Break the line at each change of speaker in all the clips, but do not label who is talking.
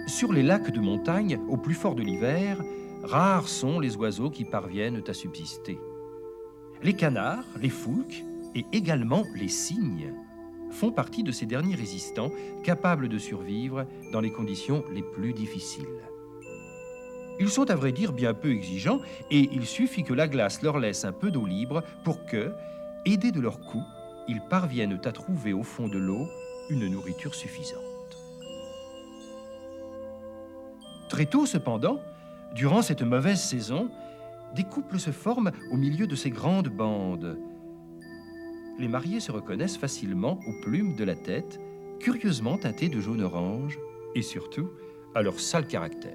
Sur les lacs de montagne, au plus fort de l'hiver, rares sont les oiseaux qui parviennent à subsister. Les canards, les foulques et également les cygnes font partie de ces derniers résistants capables de survivre dans les conditions les plus difficiles. Ils sont à vrai dire bien peu exigeants et il suffit que la glace leur laisse un peu d'eau libre pour que, aidés de leur cou, ils parviennent à trouver au fond de l'eau une nourriture suffisante. Très tôt cependant, durant cette mauvaise saison, des couples se forment au milieu de ces grandes bandes. Les mariés se reconnaissent facilement aux plumes de la tête, curieusement teintées de jaune-orange, et surtout à leur sale caractère.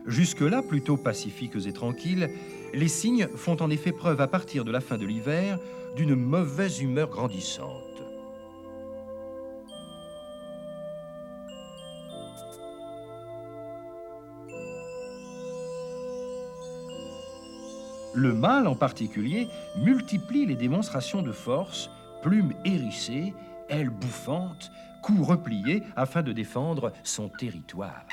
Jusque-là, plutôt pacifiques et tranquilles, les cygnes font en effet preuve à partir de la fin de l'hiver d'une mauvaise humeur grandissante. Le mâle en particulier multiplie les démonstrations de force, plumes hérissées, ailes bouffantes, cou replié afin de défendre son territoire.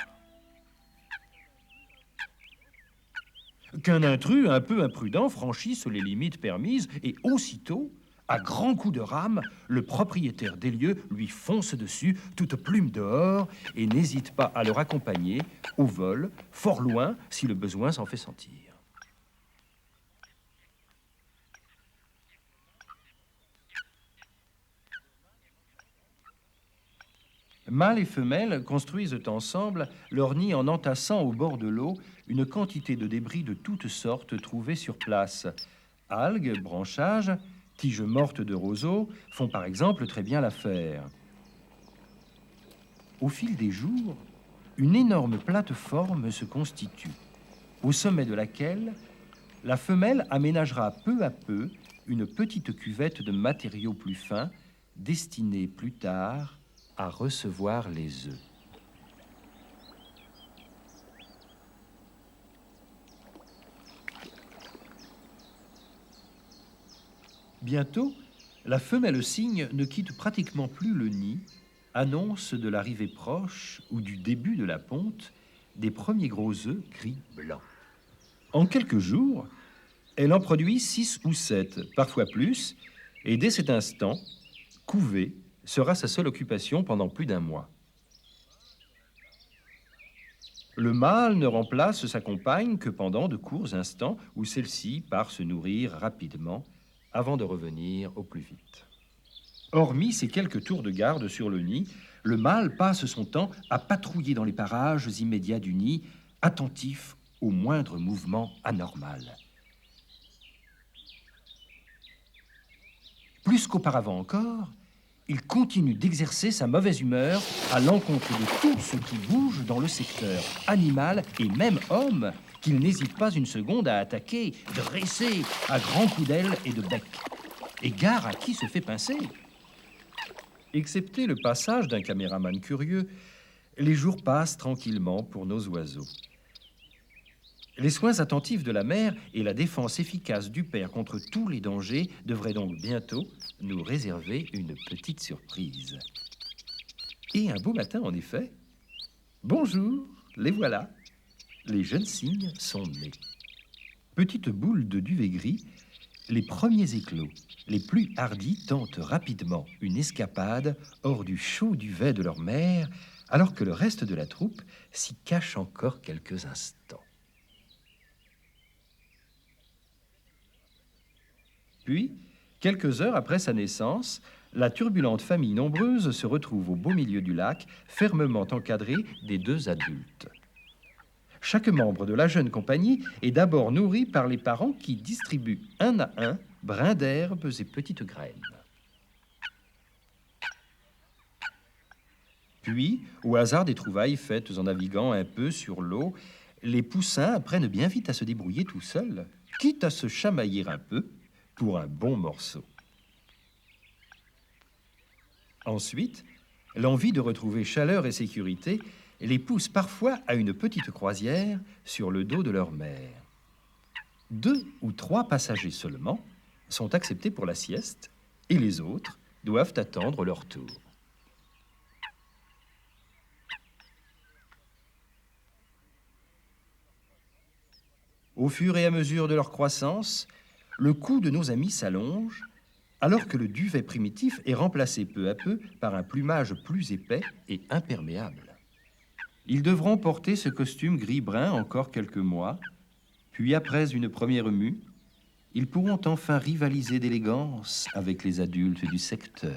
Qu'un intrus un peu imprudent franchisse les limites permises et aussitôt, à grands coups de rame, le propriétaire des lieux lui fonce dessus, toute plume dehors, et n'hésite pas à le raccompagner au vol, fort loin si le besoin s'en fait sentir. Mâles et femelles construisent ensemble leur nid en entassant au bord de l'eau une quantité de débris de toutes sortes trouvés sur place. Algues, branchages, tiges mortes de roseaux font par exemple très bien l'affaire. Au fil des jours, une énorme plateforme se constitue, au sommet de laquelle la femelle aménagera peu à peu une petite cuvette de matériaux plus fins, destinée plus tard à recevoir les œufs. Bientôt, la femelle cygne ne quitte pratiquement plus le nid, annonce de l'arrivée proche ou du début de la ponte des premiers gros œufs gris blancs. En quelques jours, elle en produit 6 ou 7, parfois plus, et dès cet instant, couver sera sa seule occupation pendant plus d'un mois. Le mâle ne remplace sa compagne que pendant de courts instants où celle-ci part se nourrir rapidement avant de revenir au plus vite. Hormis ces quelques tours de garde sur le nid, le mâle passe son temps à patrouiller dans les parages immédiats du nid, attentif au moindre mouvement anormal. Plus qu'auparavant encore, il continue d'exercer sa mauvaise humeur à l'encontre de tout ce qui bouge dans le secteur, animal et même homme, qu'il n'hésite pas une seconde à attaquer, dresser à grands coups d'ailes et de bec. Et gare à qui se fait pincer. Excepté le passage d'un caméraman curieux, les jours passent tranquillement pour nos oiseaux. Les soins attentifs de la mère et la défense efficace du père contre tous les dangers devraient donc bientôt nous réserver une petite surprise. Et un beau matin, en effet, bonjour, les voilà. Les jeunes cygnes sont nés. Petites boules de duvet gris, les premiers éclos, les plus hardis tentent rapidement une escapade hors du chaud duvet de leur mère, alors que le reste de la troupe s'y cache encore quelques instants. Puis, quelques heures après sa naissance, la turbulente famille nombreuse se retrouve au beau milieu du lac, fermement encadrée des 2 adultes. Chaque membre de la jeune compagnie est d'abord nourri par les parents qui distribuent un à un brins d'herbes et petites graines. Puis, au hasard des trouvailles faites en naviguant un peu sur l'eau, les poussins apprennent bien vite à se débrouiller tout seuls, quitte à se chamailler un peu pour un bon morceau. Ensuite, l'envie de retrouver chaleur et sécurité les pousse parfois à une petite croisière sur le dos de leur mère. 2 ou 3 passagers seulement sont acceptés pour la sieste et les autres doivent attendre leur tour. Au fur et à mesure de leur croissance, le cou de nos amis s'allonge, alors que le duvet primitif est remplacé peu à peu par un plumage plus épais et imperméable. Ils devront porter ce costume gris-brun encore quelques mois, puis après une première mue, ils pourront enfin rivaliser d'élégance avec les adultes du secteur.